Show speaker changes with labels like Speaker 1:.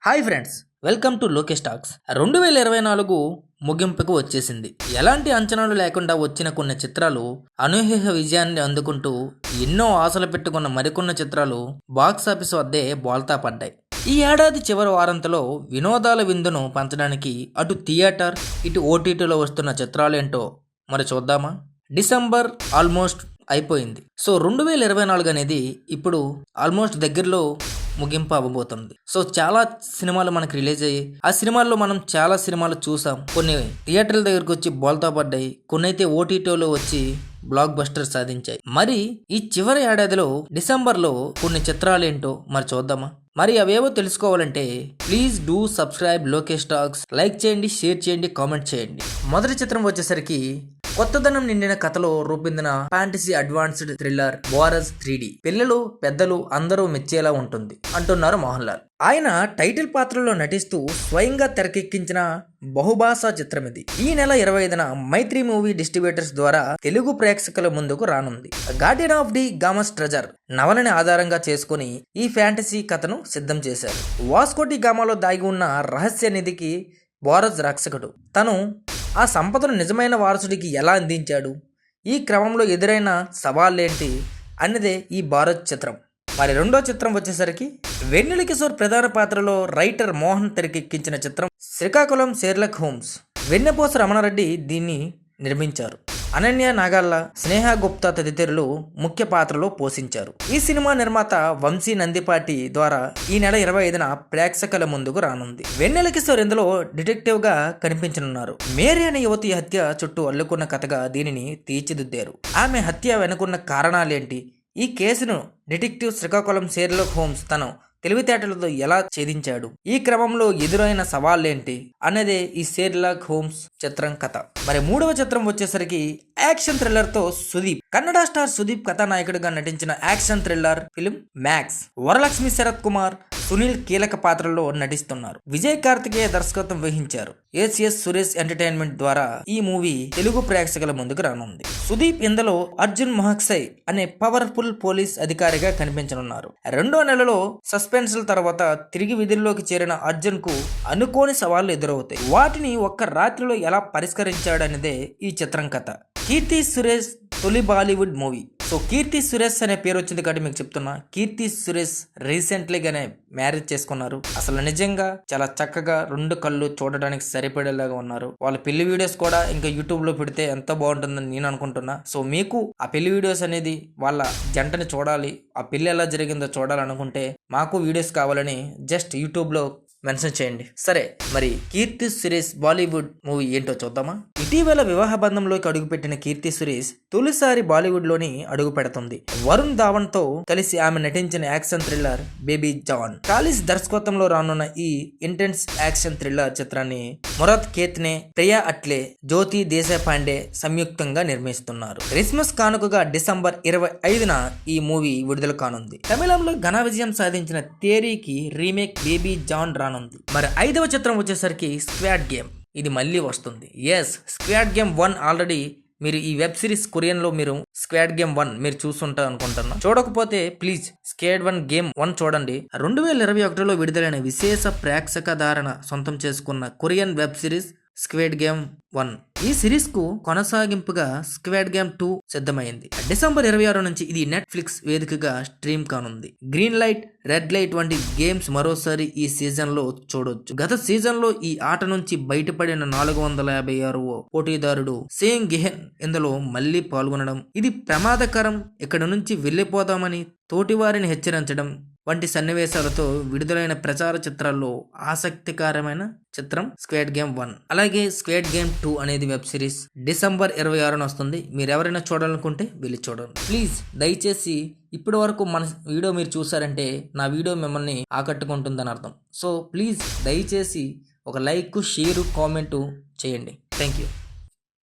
Speaker 1: Hi friends, welcome to Lokesh talks. 2024 ముగింపుకు వచ్చేసింది. ఎలాంటి అంచనాలు లేకుండా వచ్చిన కొన్ని చిత్రాలు అనూహ్య విజయాన్ని అందుకుంటూ ఎన్నో ఆశలు పెట్టుకున్న మరికొన్ని చిత్రాలు బాక్సాఫీస్ వద్దే బోల్తా పడ్డాయి. ఈ ఏడాది చివరి వారంతలో వినోదాల విందును పంచడానికి అటు థియేటర్ ఇటు ఓటీటీలో వస్తున్న చిత్రాలేంటో మరి చూద్దామా? డిసెంబర్ ఆల్మోస్ట్ అయిపోయింది. సో 2024 అనేది ఇప్పుడు ఆల్మోస్ట్ దగ్గరలో ముగింపు అవ్వబోతుంది. సో చాలా సినిమాలు మనకి రిలీజ్ అయ్యి ఆ సినిమాల్లో మనం చాలా సినిమాలు చూసాం. కొన్ని థియేటర్ల దగ్గరకు వచ్చి బోల్తా పడ్డాయి, కొన్ని అయితే ఓటీటీలో వచ్చి బ్లాక్ బస్టర్ సాధించాయి. మరి ఈ చివరి ఏడాదిలో డిసెంబర్లో కొన్ని చిత్రాలేంటో మరి చూద్దామా? మరి అవేవో తెలుసుకోవాలంటే please do subscribe Lokesh talks. Like చేయండి, షేర్ చేయండి, కామెంట్ చేయండి. మొదటి చిత్రం వచ్చేసరికి కొత్తదనం నిండిన కథలో రూపొందిన ఫ్యాంటసీ అడ్వాన్స్డ్ థ్రిల్లర్ వారస్ 3D. పిల్లలు పెద్దలు అందరూ మెచ్చేలా ఉంటుంది అంటున్నారు మోహన్ లాల్. ఆయన టైటిల్ పాత్రలో నటిస్తూ స్వయంగా తెరకెక్కించిన బహుభాషా చిత్రం ఇది. ఈ నెల 25న మైత్రి మూవీ డిస్ట్రిబ్యూటర్స్ ద్వారా తెలుగు ప్రేక్షకుల ముందుకు రానుంది. గార్డియన్ ఆఫ్ ది గామస్ ట్రెజర్ నవలని ఆధారంగా చేసుకుని ఈ ఫ్యాంటసీ కథను సిద్ధం చేశారు. వాస్కోటి గామాలో దాగి ఉన్న రహస్య నిధికి వారస్ రక్షకుడు తను ఆ సంపదను నిజమైన వారసుడికి ఎలా అందించాడు, ఈ క్రమంలో ఎదురైన సవాళ్ళేంటి అన్నదే ఈ భారత్ చిత్రం. మరి రెండో చిత్రం వచ్చేసరికి వెన్నెల కిషోర్ ప్రధాన పాత్రలో రైటర్ మోహన్ తెరకెక్కించిన చిత్రం శ్రీకాకుళం షెర్లక్ హోమ్స్. వెన్నెపోస రమణారెడ్డి దీన్ని నిర్మించారు. అనన్య నాగల్ల, స్నేహ గుప్తా తదితరులు ముఖ్య పాత్రలో పోషించారు. ఈ సినిమా నిర్మాత వంశీ నందిపాటి ద్వారా ఈ నెల 25న ప్రేక్షకుల ముందుకు రానుంది. వెన్నెల కిషోర్ ఇందులో డిటెక్టివ్ గా కనిపించనున్నారు. మేరీ అనే యువతి హత్య చుట్టూ అల్లుకున్న కథగా దీనిని తీర్చిదిద్దారు. ఆమె హత్య వెనుకున్న కారణాలేంటి, ఈ కేసును డిటెక్టివ్ శ్రీకాకుళం షెర్లాక్ హోమ్స్ తను తెలివితేటలతో ఎలా ఛేదించాడు, ఈ క్రమంలో ఎదురైన సవాళ్ళేంటి అన్నదే ఈ షెర్లాక్ హోమ్స్ చిత్రం కథ. మరి మూడవ చిత్రం వచ్చేసరికి యాక్షన్ థ్రిల్లర్ తో సుదీప్. కన్నడ స్టార్ సుదీప్ కథానాయకుడిగా నటించిన action thriller film Max. Varalakshmi, Sarath Kumar, Sunil కీలక పాత్రలో నటిస్తున్నారు. విజయ్ కార్తికేయ దర్శకత్వం వహించారు. ఎస్ సురేష్ ఎంటర్టైన్మెంట్ ద్వారా ఈ మూవీ తెలుగు ప్రేక్షకుల ముందుకు రానుంది. సుదీప్ ఇందులో అర్జున్ మహక్సై అనే పవర్ఫుల్ పోలీస్ అధికారిగా కనిపించనున్నారు. రెండో నెలలో సస్పెన్స్ల తర్వాత తిరిగి విధుల్లోకి చేరిన అర్జున్ కు అనుకోని సవాళ్లు ఎదురవుతాయి. వాటిని ఒక్క రాత్రిలో ఎలా పరిష్కరించాడనేదే ఈ చిత్రం కథ. కీర్తి సురేష్ తొలి బాలీవుడ్ మూవీ. సో కీర్తి సురేష్ అనే పేరు వచ్చింది కాబట్టి మీకు చెప్తున్నా, కీర్తి సురేష్ రీసెంట్లీగానే మ్యారేజ్ చేసుకున్నారు. అసలు నిజంగా చాలా చక్కగా రెండు కళ్ళు చూడడానికి సరిపడేలాగా ఉన్నారు. వాళ్ళ పెళ్లి వీడియోస్ కూడా ఇంకా యూట్యూబ్ లో పెడితే ఎంత బాగుంటుందని నేను అనుకుంటున్నా. సో మీకు ఆ పెళ్లి వీడియోస్ అనేది వాళ్ళ జంటని చూడాలి, ఆ పెళ్లి ఎలా జరిగిందో చూడాలనుకుంటే మాకు వీడియోస్ కావాలని జస్ట్ యూట్యూబ్ లో మెన్షన్ చేయండి. సరే, మరి కీర్తి సురేష్ బాలీవుడ్ మూవీ ఏంటో చూద్దామా? ఇటీవల వివాహ బంధంలోకి అడుగుపెట్టిన కీర్తి సురేష్ తొలిసారి బాలీవుడ్ లోని అడుగు పెడుతుంది. వరుణ్ ధావన్ తో కలిసి ఆమె నటించిన action thriller Baby John. Kalees దర్శకత్వంలో రానున్న ఈ ఇంటెన్స్ యాక్షన్ థ్రిల్లర్ చిత్రాన్ని మురాద్ కేత్నే, ప్రియా అట్లే, జ్యోతి దేశపాండే సంయుక్తంగా నిర్మిస్తున్నారు. క్రిస్మస్ కానుకగా డిసెంబర్ 25న ఈ మూవీ విడుదల కానుంది. తమిళంలో ఘన విజయం సాధించిన తేరీకి రీమేక్ బేబీ జాన్ రానుంది. మరి 5వ చిత్రం వచ్చేసరికి స్క్వాడ్ గేమ్. ఇది మళ్ళీ వస్తుంది. ఎస్, స్క్వాడ్ గేమ్ 1 ఆల్రెడీ మీరు ఈ వెబ్ సిరీస్ కొరియన్ లో మీరు స్క్వాడ్ గేమ్ 1 మీరు చూస్తుంటారు అనుకుంటున్నా. చూడకపోతే ప్లీజ్ స్క్వాడ్ 1 గేమ్ 1 చూడండి. 2021లో విడుదలైన విశేష ప్రేక్షక ధారణ సొంతం చేసుకున్న Korean web series squad game 1. ఈ సిరీస్ కు కొనసాగింపుగా స్క్వాడ్ గేమ్ 2 సిద్ధమైంది. డిసెంబర్ 26 నుంచి ఇది నెట్ఫ్లిక్స్ వేదికగా స్ట్రీమ్ కానుంది. గ్రీన్ లైట్, రెడ్ లైట్ వంటి గేమ్స్ మరోసారి ఈ సీజన్ లో చూడొచ్చు. గత సీజన్ లో ఈ ఆట నుంచి బయటపడిన 456వ పోటీదారుడు సేంగ్ గెహెన్ ఇందులో మళ్లీ పాల్గొనడం ఇది ప్రమాదకరం, ఇక్కడ నుంచి వెళ్లిపోదామని తోటివారిని హెచ్చరించడం వంటి సన్నివేశాలతో విడుదలైన ప్రచార చిత్రాల్లో ఆసక్తికరమైన చిత్రం స్క్వాడ్ గేమ్ 1. అలాగే స్క్వాడ్ గేమ్ 2 అనేది వెబ్ సిరీస్ డిసెంబర్ 26న వస్తుంది. మీరు ఎవరైనా చూడాలనుకుంటే వెళ్ళి చూడండి. ప్లీజ్ దయచేసి ఇప్పటి వరకు మన వీడియో మీరు చూసారంటే నా వీడియో మిమ్మల్ని ఆకట్టుకుంటుందని అర్థం. సో ప్లీజ్ దయచేసి ఒక లైక్, షేరు, కామెంటు చేయండి. Thank you.